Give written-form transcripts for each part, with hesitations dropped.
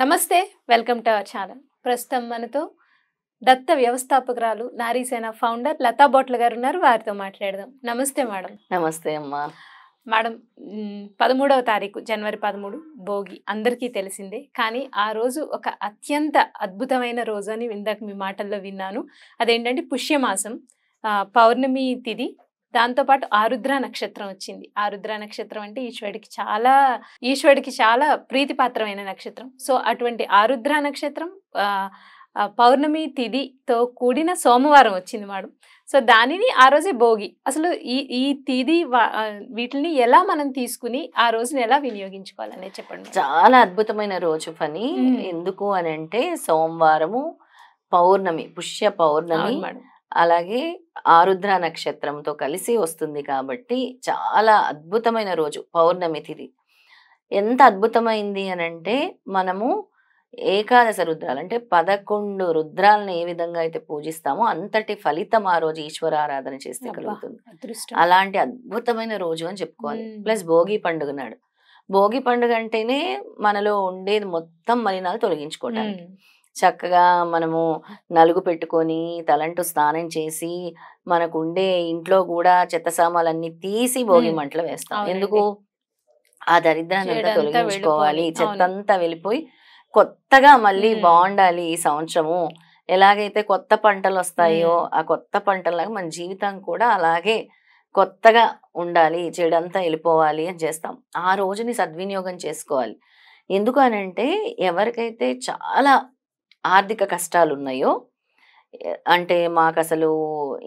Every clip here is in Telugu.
నమస్తే, వెల్కమ్ టు అవర్ ఛానల్. ప్రస్తుతం మనతో దత్త వ్యవస్థాపకురాలు, నారీసేన ఫౌండర్ లతా బొట్ల గారు ఉన్నారు. వారితో మాట్లాడదాం. నమస్తే మేడం. నమస్తే అమ్మా. మేడం, 13వ తారీఖు జనవరి 13 భోగి అందరికీ తెలిసిందే. కానీ ఆ రోజు ఒక అత్యంత అద్భుతమైన రోజు అని ఇందాక మీ మాటల్లో విన్నాను. అదేంటంటే పుష్యమాసం, పౌర్ణమి తిథి, దాంతోపాటు ఆరుద్ర నక్షత్రం వచ్చింది. ఆరుద్ర నక్షత్రం అంటే ఈశ్వరుడికి చాలా ప్రీతిపాత్రమైన నక్షత్రం. సో అటువంటి ఆరుద్ర నక్షత్రం పౌర్ణమి తిథితో కూడిన సోమవారం వచ్చింది మేడం. సో దానిని ఆ రోజే భోగి. అసలు ఈ తిథి వీటిని ఎలా మనం తీసుకుని ఆ రోజుని ఎలా వినియోగించుకోవాలనే చెప్పండి. చాలా అద్భుతమైన రోజు పని. ఎందుకు అని అంటే సోమవారము, పౌర్ణమి, పుష్య పౌర్ణమి, అలాగే ఆరుద్ర నక్షత్రంతో కలిసి వస్తుంది కాబట్టి చాలా అద్భుతమైన రోజు పౌర్ణమి తిథి. ఎంత అద్భుతమైంది అని అంటే మనము ఏకాదశ రుద్రాలు అంటే 11 రుద్రాలను ఏ విధంగా అయితే పూజిస్తామో అంతటి ఫలితం ఆ రోజు ఈశ్వర ఆరాధన చేస్తే కలుగుతుంది. అలాంటి అద్భుతమైన రోజు అని చెప్పుకోవాలి. ప్లస్ భోగి పండుగ నాడు. భోగి పండుగ అంటేనే మనలో ఉండేది మొత్తం మలినాలు తొలగించుకోవటానికి. చక్కగా మనము నలుగు పెట్టుకొని తలంటూ స్నానం చేసి మనకు ఉండే ఇంట్లో కూడా చెత్త సామాన్లన్నీ తీసి భోగి మంటలు వేస్తాం. ఎందుకు? ఆ దరిద్రాన్ని అంతా తొలగించుకోవాలి, చెత్త అంతా వెళ్ళిపోయి కొత్తగా మళ్ళీ బాగుండాలి ఈ సంవత్సరము. ఎలాగైతే కొత్త పంటలు వస్తాయో ఆ కొత్త పంటలాగా మన జీవితం కూడా అలాగే కొత్తగా ఉండాలి, చెడంతా వెళ్ళిపోవాలి అని చేస్తాం. ఆ రోజుని సద్వినియోగం చేసుకోవాలి. ఎందుకు అని అంటే ఎవరికైతే చాలా ఆర్థిక కష్టాలు ఉన్నాయో, అంటే మాకు అసలు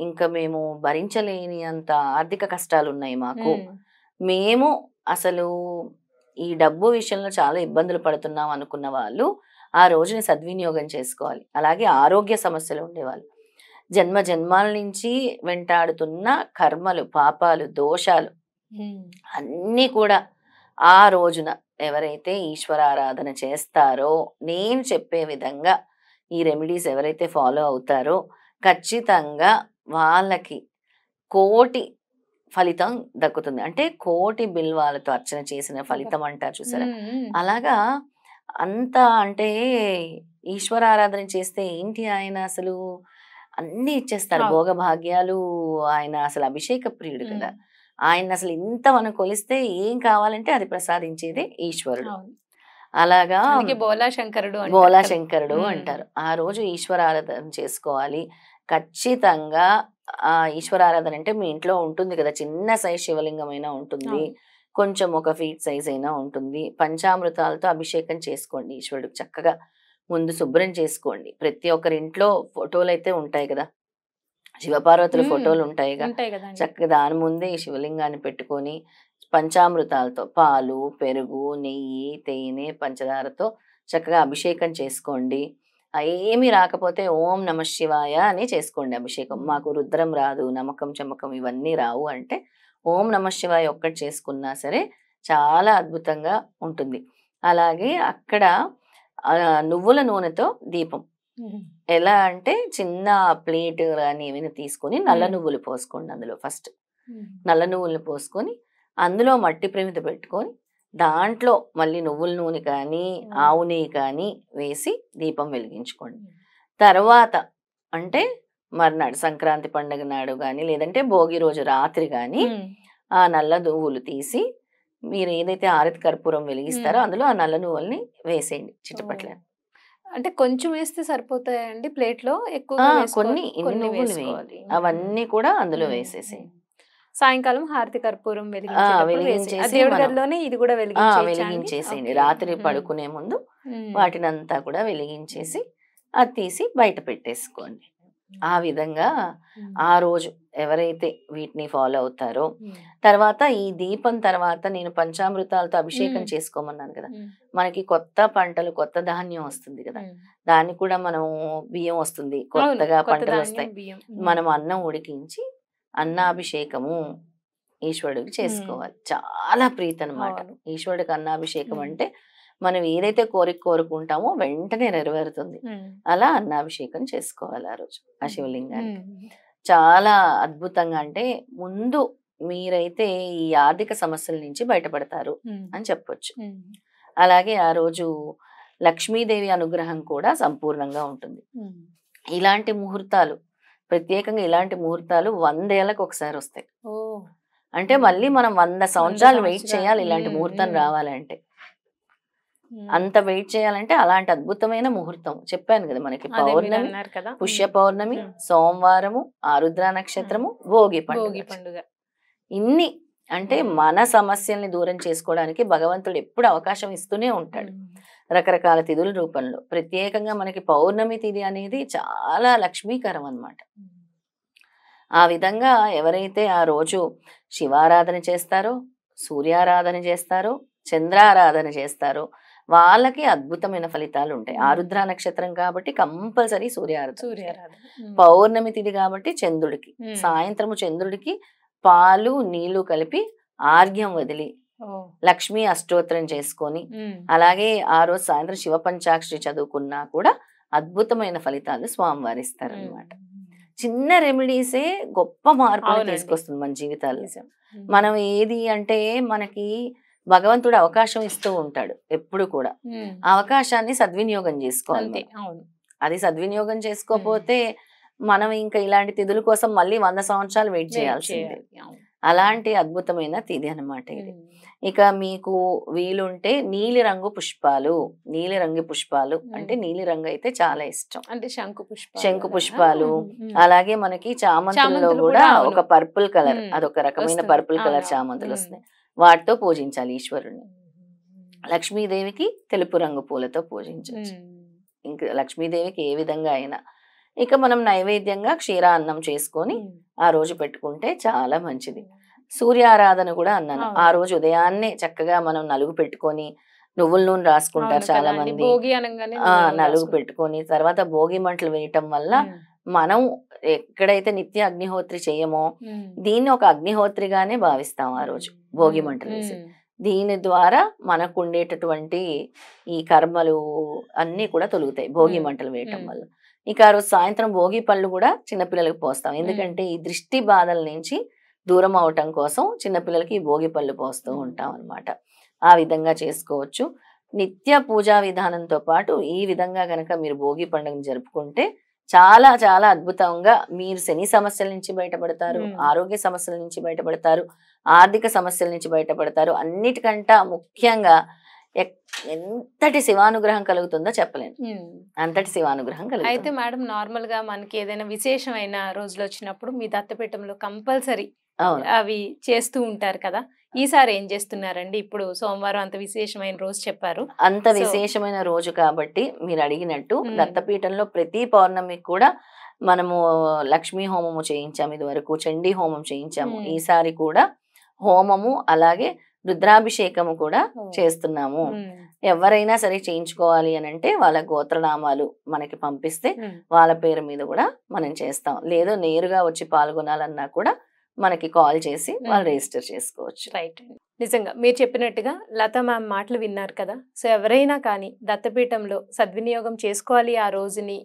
ఇంకా మేము భరించలేని అంత ఆర్థిక కష్టాలు ఉన్నాయి మాకు, మేము అసలు ఈ డబ్బు విషయంలో చాలా ఇబ్బందులు పడుతున్నాం అనుకున్న వాళ్ళు ఆ రోజుని సద్వినియోగం చేసుకోవాలి. అలాగే ఆరోగ్య సమస్యలు ఉండేవాళ్ళు, జన్మ జన్మాల నుంచి వెంటాడుతున్న కర్మలు, పాపాలు, దోషాలు అన్నీ కూడా ఆ రోజున ఎవరైతే ఈశ్వరారాధన చేస్తారో, నేను చెప్పే విధంగా ఈ రెమెడీస్ ఎవరైతే ఫాలో అవుతారో ఖచ్చితంగా వాళ్ళకి కోటి ఫలితం దక్కుతుంది. అంటే కోటి బిల్వాలతో అర్చన చేసిన ఫలితం అంటారు చూసారా, అలాగా. అంత అంటే ఈశ్వరారాధన చేస్తే ఏంటి, ఆయన అసలు అన్ని ఇచ్చేస్తారు, భోగభాగ్యాలు. ఆయన అసలు అభిషేక ప్రియుడు కదా. ఆయన అసలు ఇంత మనం కొలిస్తే ఏం కావాలంటే అది ప్రసాదించేదే ఈశ్వరుడు. అలాగా బోలా శంకరుడు అంటారు. ఆ రోజు ఈశ్వరారాధన చేసుకోవాలి ఖచ్చితంగా. ఆ ఈశ్వరారాధన అంటే మీ ఇంట్లో ఉంటుంది కదా, చిన్న సైజ్ శివలింగం అయినా ఉంటుంది, కొంచెం 1 ఫీట్ సైజ్ అయినా ఉంటుంది. పంచామృతాలతో అభిషేకం చేసుకోండి ఈశ్వరుడికి. చక్కగా ముందు శుభ్రం చేసుకోండి. ప్రతి ఒక్కరి ఇంట్లో ఫోటోలు అయితే ఉంటాయి కదా, శివపార్వతుల ఫోటోలు ఉంటాయి కదా, చక్కగా దాని ముందే ఈ శివలింగాన్ని పెట్టుకొని పంచామృతాలతో పాలు, పెరుగు, నెయ్యి, తేనె, పంచదారతో చక్కగా అభిషేకం చేసుకోండి. ఏమీ రాకపోతే ఓం నమ శివాయ అని చేసుకోండి అభిషేకం. మాకు రుద్రం రాదు, నమ్మకం చమ్మకం ఇవన్నీ రావు అంటే ఓం నమ శివాయ ఒక్కటి చేసుకున్నా సరే చాలా అద్భుతంగా ఉంటుంది. అలాగే అక్కడ నువ్వుల నూనెతో దీపం. ఎలా అంటే చిన్న ప్లేట్ కానీ ఏమైనా తీసుకొని నల్ల నువ్వులు పోసుకోండి. అందులో ఫస్ట్ నల్ల నువ్వులను పోసుకొని అందులో మట్టి ప్రమిద పెట్టుకొని దాంట్లో మళ్ళీ నువ్వుల నూనె కానీ ఆవు నెయ్యి కానీ వేసి దీపం వెలిగించుకోండి. తర్వాత అంటే మర్నాడు సంక్రాంతి పండుగ నాడు కానీ లేదంటే భోగి రోజు రాత్రి కానీ ఆ నల్ల నువ్వులు తీసి మీరు ఏదైతే హారతి కర్పూరం వెలిగిస్తారో అందులో ఆ నల్ల నువ్వుల్ని వేసేయండి చిటపట్ల. అంటే కొంచెం వేస్తే సరిపోతాయండి ప్లేట్లో? ఎక్కువ కొన్ని నువ్వులు వేయాలి, అవన్నీ కూడా అందులో వేసేసేయండి. సాయంకాలం హారతి కర్పూరం వెలిగించేసి ఇది కూడా వెలిగించేసేయండి. రాత్రి పడుకునే ముందు వాటినంతా కూడా వెలిగించేసి అది తీసి బయట పెట్టేసుకోండి. ఆ విధంగా ఆ రోజు ఎవరైతే వీటిని ఫాలో అవుతారో, తర్వాత ఈ దీపం తర్వాత నేను పంచామృతాలతో అభిషేకం చేసుకోమన్నాను కదా, మనకి కొత్త పంటలు, కొత్త ధాన్యం వస్తుంది కదా, దాన్ని కూడా మనం బియ్యం వస్తుంది, కొత్తగా పంటలు వస్తాయి. మనం అన్నం ఉడికించి అన్నాభిషేకము ఈశ్వరుడికి చేసుకోవాలి. చాలా ప్రీతి అనమాట ఈశ్వరుడికి అన్నాభిషేకం అంటే. మనం ఏదైతే కోరుకుంటామో వెంటనే నెరవేరుతుంది. అలా అన్నాభిషేకం చేసుకోవాలి ఆ రోజు ఆ శివలింగానికి. చాలా అద్భుతంగా. అంటే ముందు మీరైతే ఈ ఆర్థిక సమస్యల నుంచి బయటపడతారు అని చెప్పొచ్చు. అలాగే ఆ రోజు లక్ష్మీదేవి అనుగ్రహం కూడా సంపూర్ణంగా ఉంటుంది. ఇలాంటి ముహూర్తాలు, ప్రత్యేకంగా ఇలాంటి ముహూర్తాలు 100 ఏళ్ళకి ఒకసారి వస్తాయి. అంటే మళ్ళీ మనం 100 సంవత్సరాలు వెయిట్ చేయాలి ఇలాంటి ముహూర్తం రావాలంటే. అంత వెయిట్ చేయాలంటే అలాంటి అద్భుతమైన ముహూర్తం చెప్పాను కదా, మనకి పౌర్ణమి, పుష్య పౌర్ణమి, సోమవారము, ఆరుద్ర నక్షత్రము, భోగి పండుగ. ఇన్ని అంటే మన సమస్యల్ని దూరం చేసుకోవడానికి భగవంతుడు ఎప్పుడు అవకాశం ఇస్తూనే ఉంటాడు రకరకాల తిథుల రూపంలో. ప్రత్యేకంగా మనకి పౌర్ణమి తిథి అనేది చాలా లక్ష్మీకరం అన్నమాట. ఆ విధంగా ఎవరైతే ఆ రోజు శివారాధన చేస్తారో, సూర్యారాధన చేస్తారో, చంద్రారాధన చేస్తారో వాళ్ళకి అద్భుతమైన ఫలితాలు ఉంటాయి. ఆరుద్ర నక్షత్రం కాబట్టి కంపల్సరీ సూర్యారాధన. పౌర్ణమి తిథి కాబట్టి చంద్రుడికి సాయంత్రము చంద్రుడికి పాలు నీళ్లు కలిపి ఆర్ఘ్యం వదిలి లక్ష్మీ అష్టోత్తరం చేసుకొని, అలాగే ఆ రోజు సాయంత్రం శివ పంచాక్షరి చదువుకున్నా కూడా అద్భుతమైన ఫలితాలు స్వామివారు ఇస్తారు అన్నమాట. చిన్న రెమెడీసే గొప్ప మార్పులు తీసుకొస్తుంది మన జీవితాల్లో. మనం ఏది అంటే మనకి భగవంతుడు అవకాశం ఇస్తూ ఉంటాడు ఎప్పుడు కూడా. అవకాశాన్ని సద్వినియోగం చేసుకోవాలి. అది సద్వినియోగం చేసుకోకపోతే మనం ఇంకా ఇలాంటి తిథుల కోసం మళ్ళీ 100 సంవత్సరాలు వెయిట్ చేయాల్సిందే. అలాంటి అద్భుతమైన తిథి అన్నమాట ఇది. ఇక మీకు వీలుంటే నీలిరంగు పుష్పాలు అంటే నీలిరంగు అయితే చాలా ఇష్టం. అంటే శంకు పుష్పాలు, అలాగే మనకి చామంతుల్లో కూడా ఒక పర్పుల్ కలర్, అదొక రకమైన పర్పుల్ కలర్ చామంతులు వస్తున్నాయి. వాటితో పూజించాలి ఈశ్వరుని. లక్ష్మీదేవికి తెలుపు రంగు పూలతో పూజించవచ్చు. ఇంకా లక్ష్మీదేవికి ఏ విధంగా అయినా. ఇక మనం నైవేద్యంగా క్షీరాన్నం చేసుకొని ఆ రోజు పెట్టుకుంటే చాలా మంచిది. సూర్యారాధన కూడా అన్నాను. ఆ రోజు ఉదయాన్నే చక్కగా మనం నలుగు పెట్టుకొని నువ్వుల నూనె రాసుకుంటారు చాలా మంది. నలుగు పెట్టుకొని తర్వాత భోగి మంటలు వేయటం వల్ల మనం ఎక్కడైతే నిత్య అగ్నిహోత్రి చేయమో దీన్ని ఒక అగ్నిహోత్రిగానే భావిస్తాం ఆ రోజు భోగి మంటలు వేసి. దీని ద్వారా మనకు ఉండేటటువంటి ఈ కర్మలు అన్ని కూడా తొలుగుతాయి భోగి మంటలు వేయటం వల్ల. ఇక ఆ రోజు సాయంత్రం భోగి పళ్ళు కూడా చిన్నపిల్లలకు పోస్తాం. ఎందుకంటే ఈ దృష్టి బాధల నుంచి దూరం అవటం కోసం చిన్నపిల్లలకి ఈ భోగి పళ్ళు పోస్తూ ఉంటాం అన్నమాట. ఆ విధంగా చేసుకోవచ్చు. నిత్య పూజా విధానంతో పాటు ఈ విధంగా గనక మీరు భోగి పండుగను జరుపుకుంటే చాలా చాలా అద్భుతంగా మీరు శని సమస్యల నుంచి బయటపడతారు, ఆరోగ్య సమస్యల నుంచి బయటపడతారు, ఆర్థిక సమస్యల నుంచి బయటపడతారు. అన్నిటికంటే ముఖ్యంగా ఎంతటి శివానుగ్రహం కలుగుతుందో చెప్పలేను. అంతటి శివానుగ్రహం కలుగుతుంది. అయితే మేడం, నార్మల్ గా మనకి ఏదైనా విశేషమైన రోజులు వచ్చినప్పుడు మీ దత్తపీఠంలో కంపల్సరీ అవి చేస్తూ ఉంటారు కదా. ఈసారి ఏం చేస్తున్నారండి? ఇప్పుడు సోమవారం అంత విశేషమైన రోజు చెప్పారు. అంత విశేషమైన రోజు కాబట్టి మీరు అడిగినట్టు దత్తపీఠంలో ప్రతి పౌర్ణమికి కూడా మనము లక్ష్మీ హోమము చేయించాము, ఇది వరకు చండీ హోమం చేయించాము. ఈసారి కూడా హోమము అలాగే రుద్రాభిషేకము కూడా చేస్తున్నాము. ఎవరైనా సరే చేయించుకోవాలి అని అంటే వాళ్ళ గోత్రనామాలు మనకి పంపిస్తే వాళ్ళ పేరు మీద కూడా మనం చేస్తాం. లేదో నేరుగా వచ్చి పాల్గొనాలన్నా కూడా మనకి కాల్ చేసి వాళ్ళు రిజిస్టర్ చేసుకోవచ్చు. రైట్. నిజంగా మీరు చెప్పినట్టుగా లతా మ్యామ్ మాటలు విన్నారు కదా. సో ఎవరైనా కానీ దత్తపీఠంలో సద్వినియోగం చేసుకోవాలి ఆ రోజుని.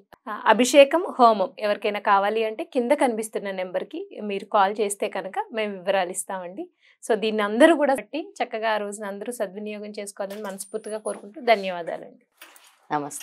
అభిషేకం, హోమం ఎవరికైనా కావాలి అంటే కింద కనిపిస్తున్న నెంబర్కి మీరు కాల్ చేస్తే కనుక మేము వివరాలు ఇస్తామండి. సో దీన్ని అందరూ కూడా బట్టి చక్కగా ఆ రోజున అందరూ సద్వినియోగం చేసుకోవాలని మనస్ఫూర్తిగా కోరుకుంటూ ధన్యవాదాలండి. నమస్తే.